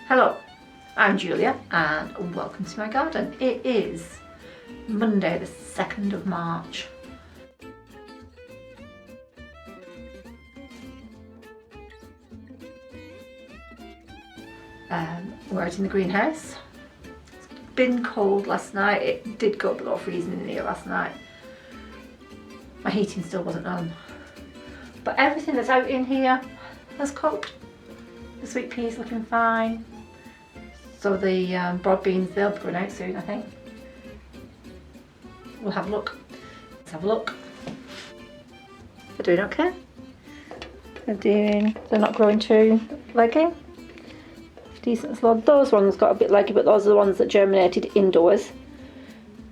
Hello, I'm Julia and welcome to my garden. It is Monday the 2nd of March. We're out in the greenhouse. It's been cold last night. It did go below freezing in here last night. My heating still wasn't on. But everything that's out in here has cooked. The sweet peas looking fine. So the broad beans, they'll be going out soon, I think. We'll have a look. Let's have a look. They're doing okay. They're not growing too leggy. Decent slow. Those ones got a bit leggy, but those are the ones that germinated indoors.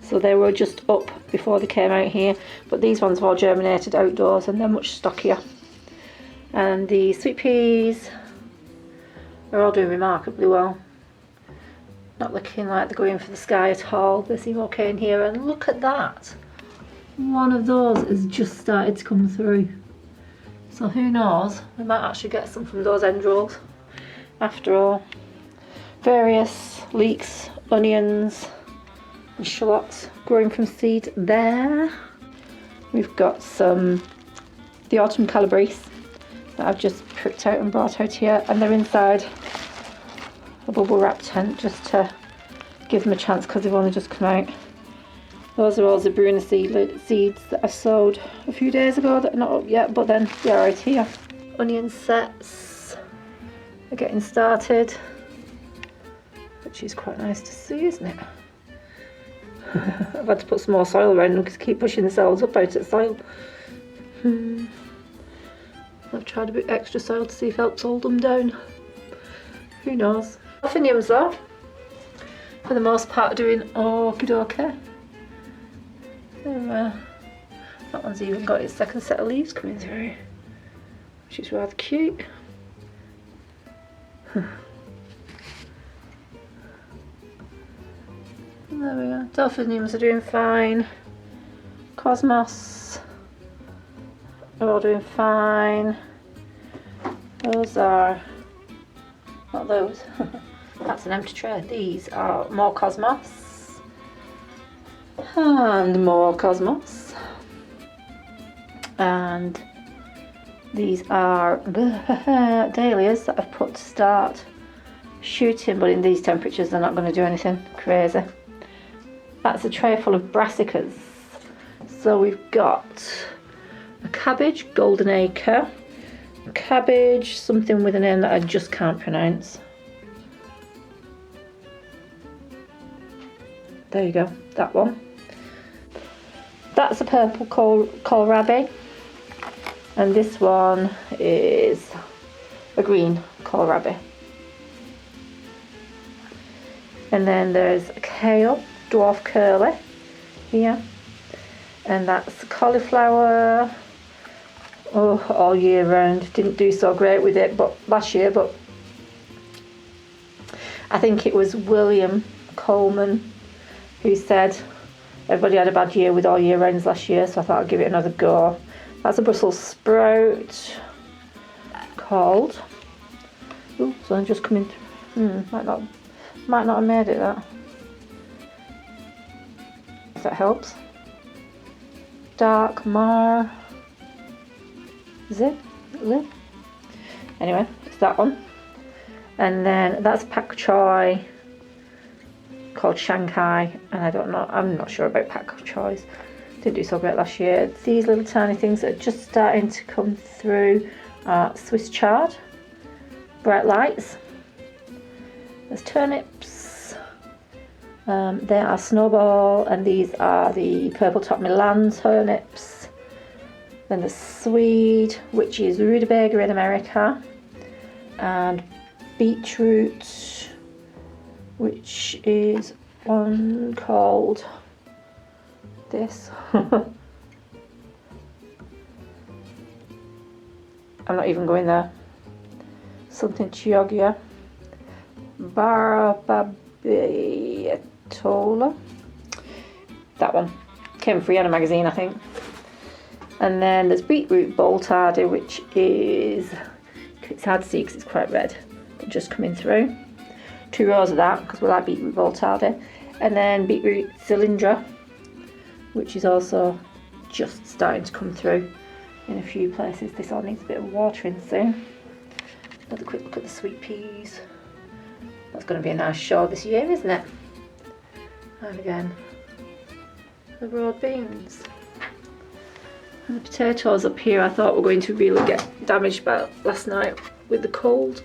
So they were just up before they came out here. But these ones were all germinated outdoors and they're much stockier. And the sweet peas are all doing remarkably well. Not looking like they're going for the sky at all. They seem okay in here, and look at that. One of those has just started to come through. So who knows, we might actually get some from those end rolls after all. Various leeks, onions and shallots growing from seed there. We've got the autumn calabrese that I've just pricked out and brought out here, and they're inside a bubble wrap tent just to give them a chance because they've only just come out. Those are all the Bruner seeds that I sowed a few days ago that are not up yet, but then they're right here. Onion sets are getting started, which is quite nice to see, isn't it? I've had to put some more soil around them because I keep pushing the cells up out of the soil. I've tried a bit extra soil to see if it helps hold them down. Who knows? Delphiniums though, for the most part, are doing okie dokie. That one's even got its second set of leaves coming through, which is rather cute. There we go. Delphiniums are doing fine. Cosmos are all doing fine. Those are not those. That's an empty tray. These are more cosmos and more cosmos, and these are dahlias that I've put to start shooting, but in these temperatures they're not going to do anything crazy. That's a tray full of brassicas. So we've got a cabbage, golden acre, cabbage, something with a name that I just can't pronounce. There you go, that one. That's a purple kohlrabi, and this one is a green kohlrabi. And then there's a kale, dwarf curly here, and that's cauliflower. Oh, all year round. Didn't do so great with it but last year, but I think it was William Coleman who said everybody had a bad year with all year rounds last year, so I thought I'd give it another go. That's a Brussels sprout called. Oh, so I'm just coming through. Might not have made it, that. If that helps. Dark mar. Zip. Anyway, it's that one. And then that's pak choi called Shanghai, and I don't know, I'm not sure about pak choys. Didn't do so great last year. These little tiny things that are just starting to come through are Swiss chard, bright lights. There's turnips. They are snowball, and these are the purple top Milan turnips. Then the Swede, which is rutabaga in America, and beetroot, which is one called this. I'm not even going there. Something Chioggia. Barbabietola. That one. Came free on a magazine, I think. And then there's beetroot boltardi, which is, it's hard to see because it's quite red, but just coming through. 2 rows of that because we like beetroot voltardi, and then beetroot cylindra, which is also just starting to come through in a few places. This all needs a bit of watering soon. Another quick look at the sweet peas. That's going to be a nice show this year, isn't it? And again, the broad beans. And the potatoes up here I thought were going to really get damaged by last night with the cold.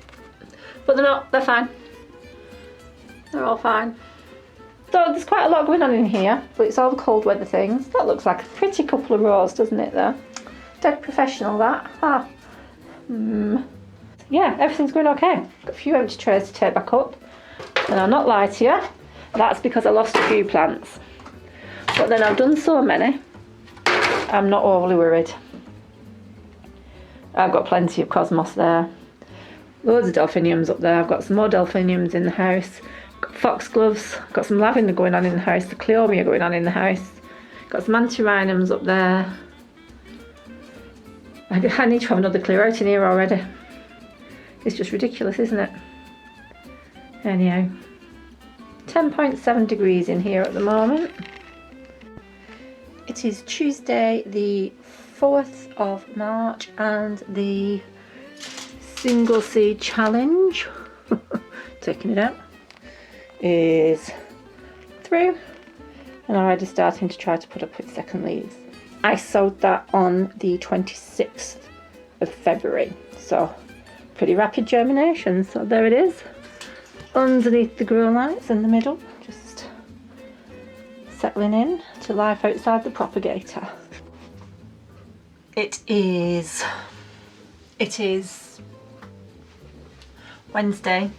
But they're not, they're fine. They're all fine. So there's quite a lot going on in here, but it's all the cold weather things. That looks like a pretty couple of rows, doesn't it there? Dead professional that. Ah. Yeah, everything's going okay. Got a few empty trays to take back up. And I'll not lie to you, that's because I lost a few plants. But then I've done so many, I'm not overly worried. I've got plenty of cosmos there. Loads of delphiniums up there. I've got some more delphiniums in the house. Got foxgloves. Got some lavender going on in the house. The cleomia going on in the house. Got some antirrhinums up there. I need to have another clear out in here already. It's just ridiculous, isn't it? Anyhow, 10.7 degrees in here at the moment. It is Tuesday the 4th of March and the single seed challenge, taking it out, is through and already starting to try to put up its second leaves. I sowed that on the 26th of February, so pretty rapid germination. So there it is, underneath the grow lights in the middle, just settling in to life outside the propagator. It is Wednesday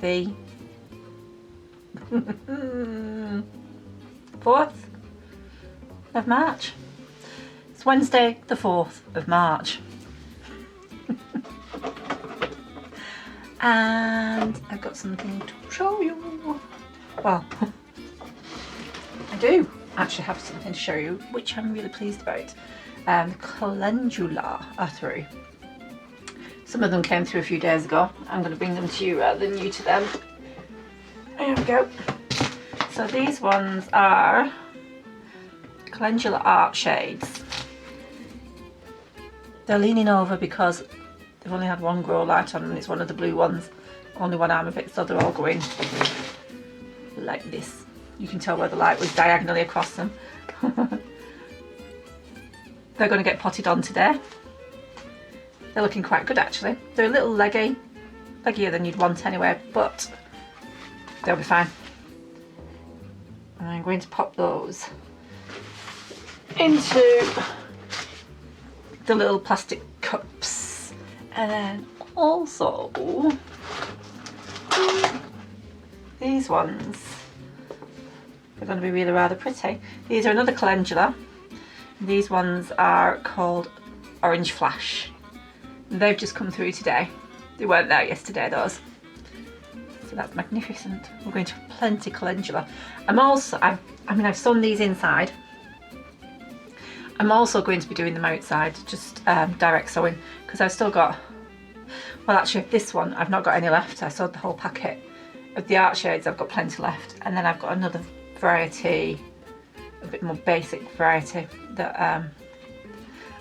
the 4th of March. It's Wednesday the 4th of March. And I've got something to show you. Well, I do actually have something to show you, which I'm really pleased about. The calendula are through. Some of them came through a few days ago. I'm going to bring them to you rather than you to them. There we go. So these ones are calendula art shades. They're leaning over because they've only had one grow light on and it's one of the blue ones. Only one arm of it, so they're all going like this. You can tell where the light was diagonally across them. They're going to get potted on today. They're looking quite good actually. They're a little leggier than you'd want anyway, but they'll be fine. And I'm going to pop those into the little plastic cups. And then also these ones are going to be really rather pretty. These are another calendula. These ones are called Orange Flash. They've just come through today. They weren't there yesterday, those. So that's magnificent. We're going to have plenty calendula. I've sown these inside. I'm also going to be doing them outside, just direct sowing, because I've still got, well actually this one I've not got any left. I sowed the whole packet of the art shades. I've got plenty left, and then I've got another variety, a bit more basic variety that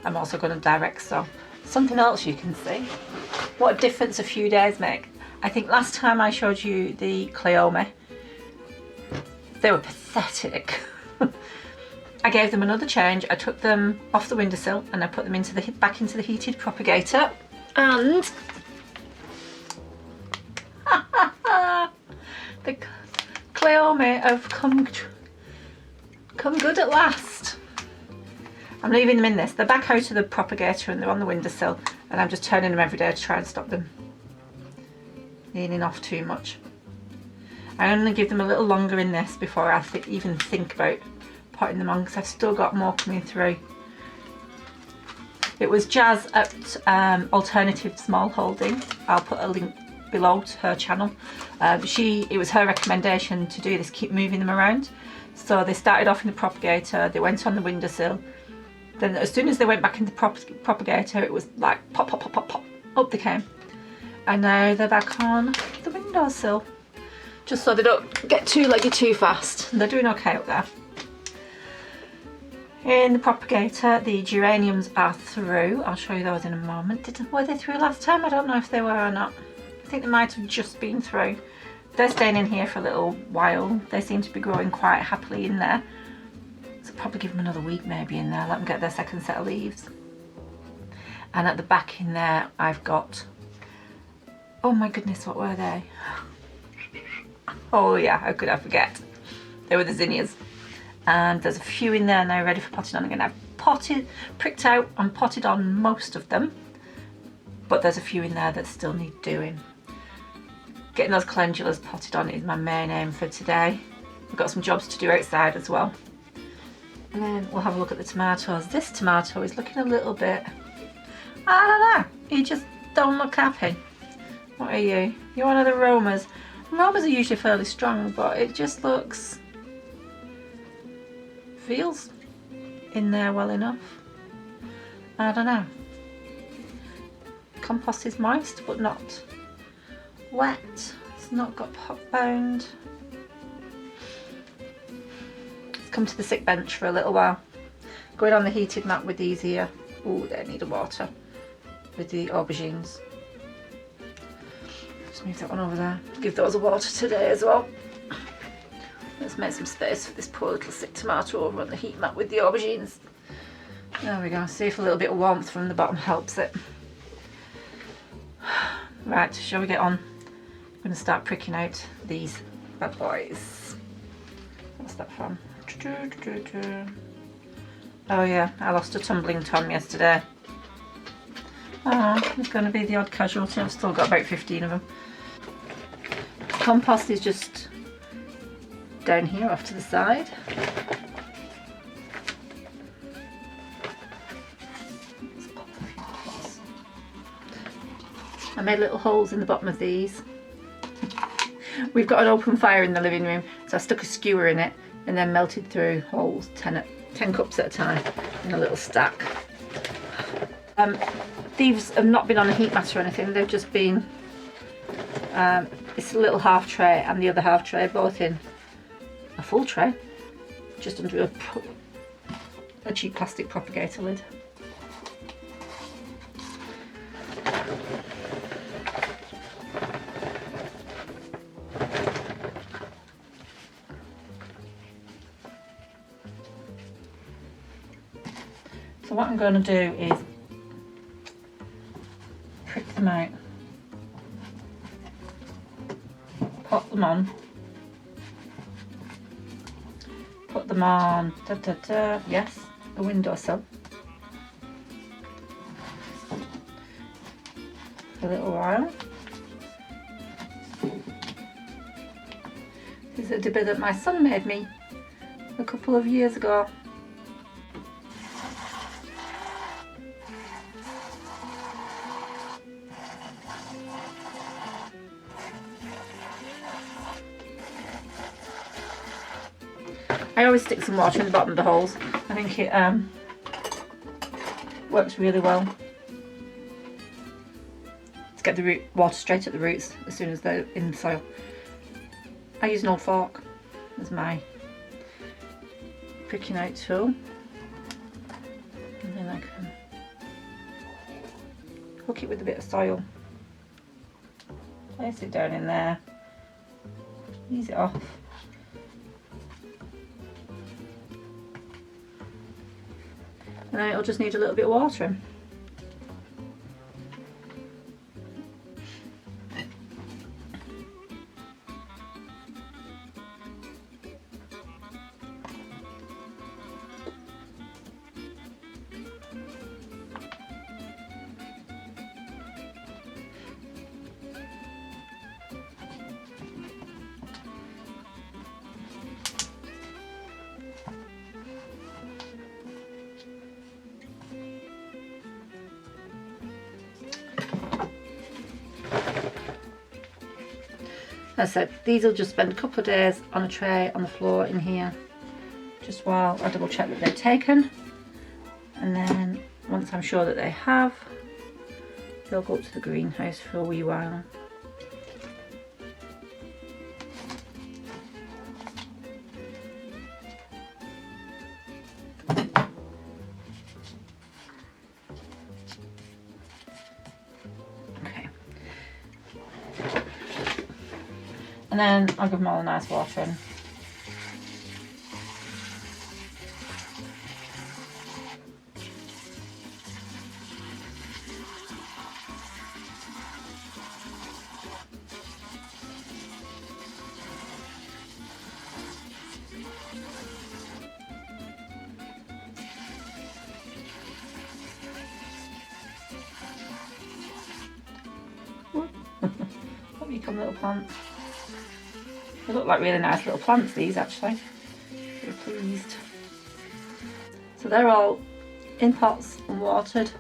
I'm also going to direct sow. Something else you can see what a difference a few days make. I think last time I showed you the cleome, they were pathetic. I gave them another change. I took them off the windowsill and I put them back into the heated propagator, and the cleome have come good at last. I'm leaving them in this. They're back out of the propagator and they're on the windowsill, and I'm just turning them every day to try and stop them leaning off too much. I only give them a little longer in this before I even think about potting them on, because I've still got more coming through. It was Jazz at Alternative Small Holding. I'll put a link below to her channel. It was her recommendation to do this, keep moving them around. So they started off in the propagator, they went on the windowsill, then as soon as they went back in the propagator, it was like pop, pop, pop, pop, pop, up they came. And now they're back on the windowsill. just so they don't get too leggy too fast. They're doing okay up there. In the propagator, the geraniums are through. I'll show you those in a moment. Were they through last time? I don't know if they were or not. I think they might have just been through. They're staying in here for a little while. They seem to be growing quite happily in there. So probably give them another week maybe in there, let them get their second set of leaves. And at the back in there, I've got, oh my goodness, what were they? Oh yeah, how could I forget? They were the zinnias. And there's a few in there now ready for potting on again. I've pricked out and potted on most of them, but there's a few in there that still need doing. Getting those calendulas potted on is my main aim for today. I've got some jobs to do outside as well. And then we'll have a look at the tomatoes. This tomato is looking a little bit, I don't know, you just don't look happy. What are you? You're one of the Romas. Romas are usually fairly strong, but it just looks, feels in there well enough. I don't know. Compost is moist but not wet. It's not got pot bound. Let's come to the sick bench for a little while. Going on the heated mat with these here. Oh, they need a water. With the aubergines. Just move that one over there. Give those a water today as well. Let's make some space for this poor little sick tomato over on the heat mat with the aubergines. There we go. See if a little bit of warmth from the bottom helps it. Right, shall we get on? I'm going to start pricking out these bad boys. What's that from? Oh yeah, I lost a tumbling tom yesterday. Oh, there's going to be the odd casualty. I've still got about 15 of them. Compost is just down here off to the side. I made little holes in the bottom of these. We've got an open fire in the living room, so I stuck a skewer in it and then melted through holes 10 cups at a time in a little stack. These have not been on a heat mat or anything, they've just been, it's a little half tray and the other half tray, both in a full tray, just under a cheap plastic propagator lid. So what I'm going to do is prick them out, pop them on, put them on, yes, a windowsill for a little while. This is a dibber that my son made me a couple of years ago. I always stick some water in the bottom of the holes. I think it works really well to get the water straight at the roots as soon as they're in the soil. I use an old fork as my pricking out tool, and then I can hook it with a bit of soil, place it down in there, ease it off. And then it'll just need a little bit of watering. As I said, these will just spend a couple of days on a tray on the floor in here, just while I double check that they're taken, and then once I'm sure that they have, they'll go up to the greenhouse for a wee while. And then I'll give them all a nice watering. What become little plants? They look like really nice little plants, these actually. Very pleased. So they're all in pots and watered.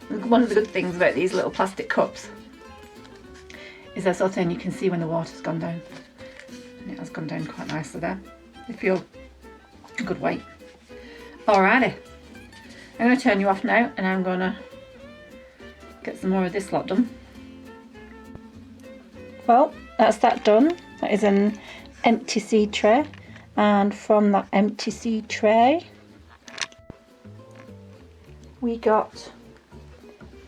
And one of the good things about these little plastic cups is they're so thin you can see when the water's gone down. And it has gone down quite nicely there. They feel a good weight. Alrighty. I'm going to turn you off now and I'm going to get some more of this lot done. Well, that's that done. That is an empty seed tray, and from that empty seed tray we got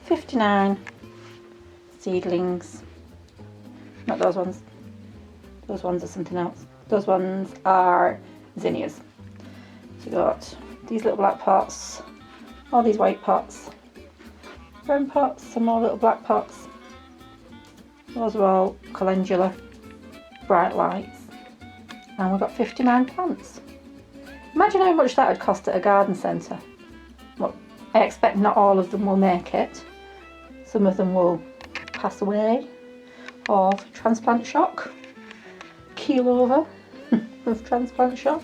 59 seedlings. Not those ones. Those ones are something else. Those ones are zinnias. So we got these little black pots, all these white pots, brown pots, some more little black pots. Those are all calendula, bright lights, and we've got 59 plants. Imagine how much that would cost at a garden centre. Well, I expect not all of them will make it. Some of them will pass away of transplant shock, keel over of transplant shock,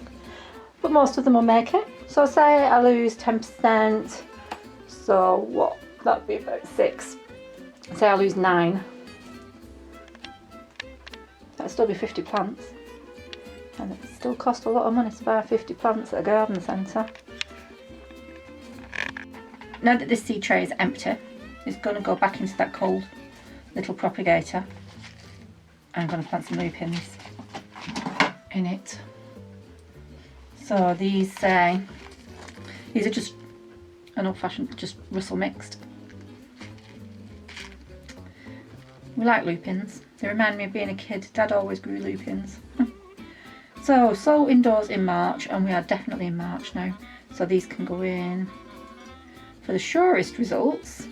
but most of them will make it. So say I lose 10%, so what, that'd be about 6. Say I lose 9. That'd still be 50 plants, and it still cost a lot of money to buy 50 plants at a garden centre. Now that this seed tray is empty, it's going to go back into that cold little propagator. I'm going to plant some lupins in it. So these are just an old-fashioned, just Russell mixed. We like lupins. They remind me of being a kid. Dad always grew lupins. So indoors in March, and we are definitely in March now. So these can go in. For the surest results,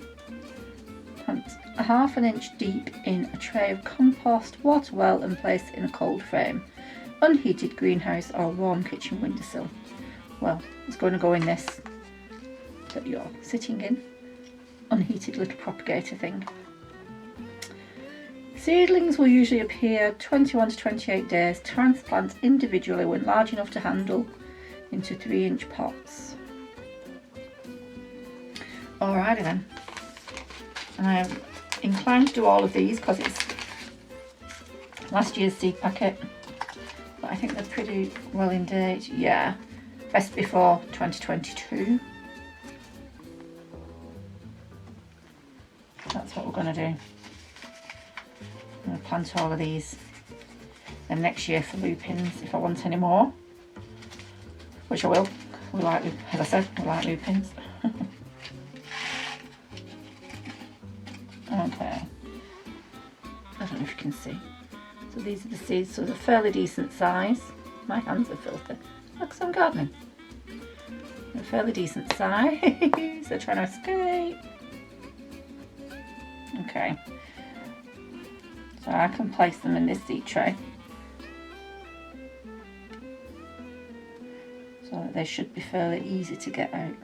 plant a ½ an inch deep in a tray of compost, water well, and place in a cold frame, unheated greenhouse or warm kitchen windowsill. Well, it's going to go in this that you're sitting in, unheated little propagator thing. Seedlings will usually appear 21 to 28 days. Transplant individually when large enough to handle into 3-inch pots. Alrighty then. And I'm inclined to do all of these because it's last year's seed packet. But I think they're pretty well in date. Yeah, best before 2022. That's what we're going to do. I'm going to plant all of these, and next year for lupins if I want any more, which I will. We like, as I said, we like lupins. Okay, I don't know if you can see. So these are the seeds, so they're fairly decent size. My hands are filthy. Look, I'm gardening. They're fairly decent size. They're trying to escape. Okay. So I can place them in this seed tray. So that they should be fairly easy to get out.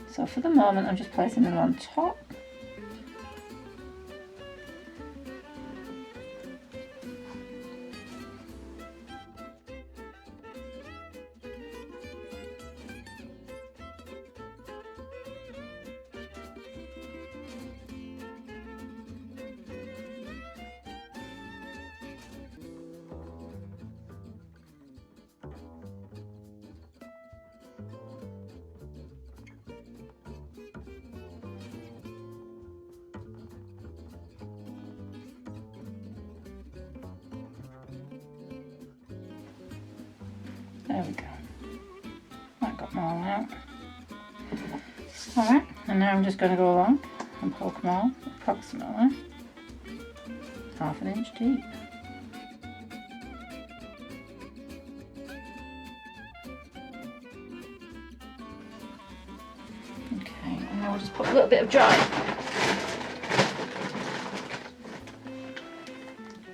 So for the moment I'm just placing them on top. There we go. That got them all out. Alright, and now I'm just going to go along and poke them all approximately. half an inch deep. Okay, and now we'll just put a little bit of dry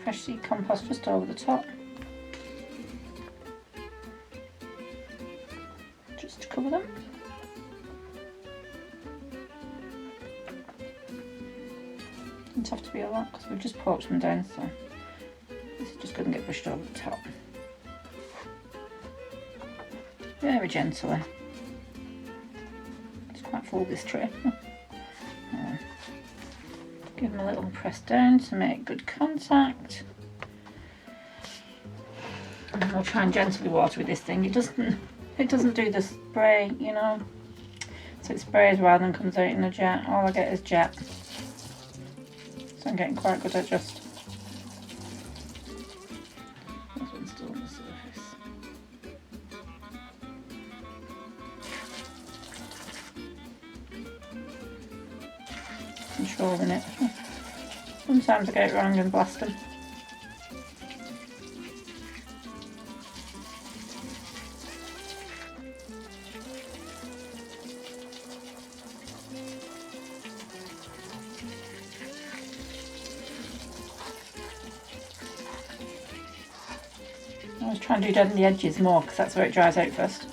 fresh seed compost just over the top, just to cover them. Doesn't have to be a lot because we've just poked them down, so this is just going to get pushed over the top very gently. It's quite full, this tray. Give them a little press down to make good contact, and we'll try and gently water with this thing. It doesn't do the spray, you know, so it sprays rather than comes out in a jet. All I get is jet, so I'm getting quite good at just. This one's still on the surface. Controlling it. Sometimes I get it wrong and blast them. I was trying to do down the edges more because that's where it dries out first.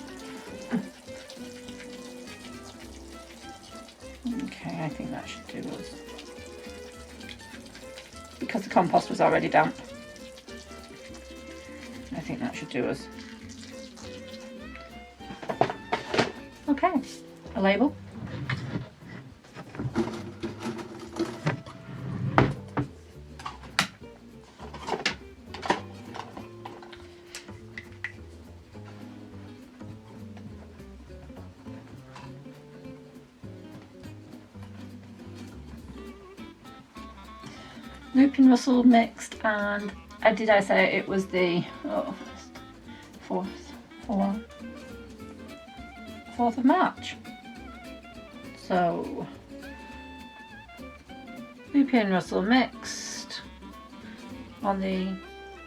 Okay, I think that should do us. Because the compost was already damp, I think that should do us. Okay, a label. Lupin Russell mixed, and did I say it was the 4th of March? So Lupin Russell mixed on the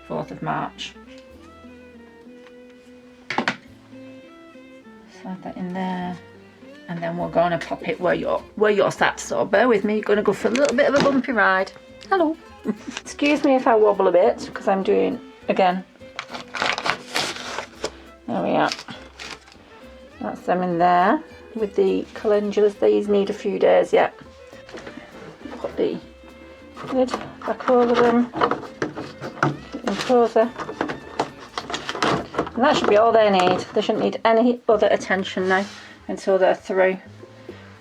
4th of March. Slide that in there, and then we're going to pop it where you're sat. So bear with me. You're going to go for a little bit of a bumpy ride. Hello. Excuse me if I wobble a bit because I'm doing again. There we are. That's them in there with the calendulas. These need a few days yet. Put the lid back over them. In closer. And that should be all they need. They shouldn't need any other attention now until they're through.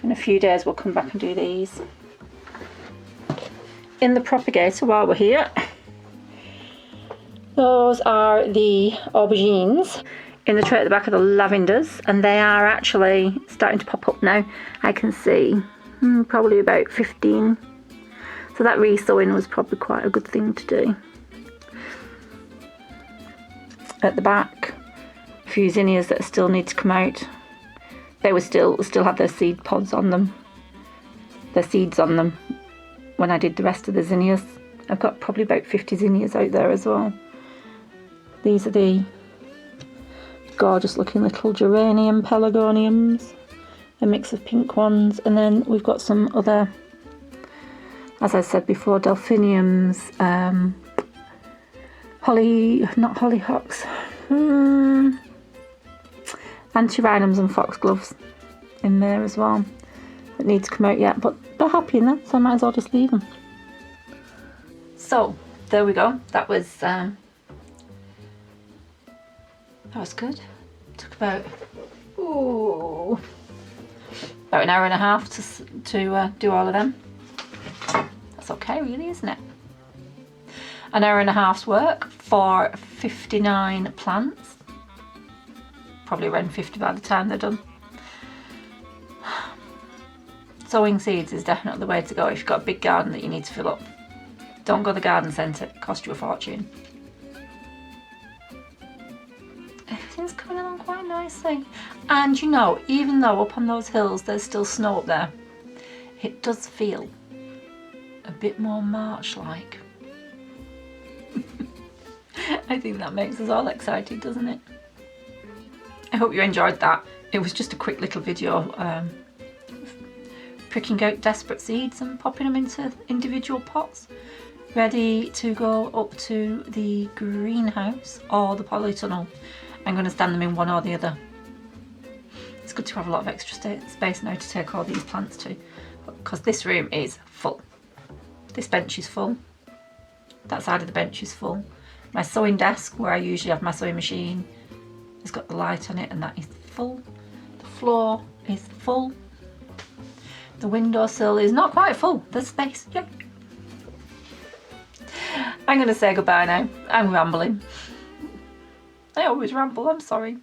In a few days we'll come back and do these. In the propagator while we're here, those are the aubergines. In the tray at the back are the lavenders, and they are actually starting to pop up now. I can see probably about 15. So that re-sowing was probably quite a good thing to do. At the back, a few zinnias that still need to come out. They were still had their seed pods on them, their seeds on them when I did the rest of the zinnias. I've got probably about 50 zinnias out there as well. These are the gorgeous looking little geranium pelargoniums, a mix of pink ones, and then we've got some other, as I said before, delphiniums, not hollyhocks, antirrhinums and foxgloves in there as well that need to come out yet, but they're happy in that, so I might as well just leave them. So there we go. That was good. Took about an hour and a half to do all of them. That's okay, really, isn't it? An hour and a half's work for 59 plants. Probably around 50 by the time they're done. Sowing seeds is definitely the way to go if you've got a big garden that you need to fill up. Don't go to the garden centre, it costs you a fortune. Everything's coming along quite nicely. And you know, even though up on those hills there's still snow up there, it does feel a bit more March-like. I think that makes us all excited, doesn't it? I hope you enjoyed that. It was just a quick little video pricking out desperate seeds and popping them into individual pots, ready to go up to the greenhouse or the polytunnel. I'm going to stand them in one or the other. It's good to have a lot of extra space now to take all these plants to, because this room is full. This bench is full. That side of the bench is full. My sewing desk, where I usually have my sewing machine, has got the light on it, and that is full. The floor is full. The windowsill is not quite full. There's space. Yay. I'm going to say goodbye now. I'm rambling. I always ramble, I'm sorry.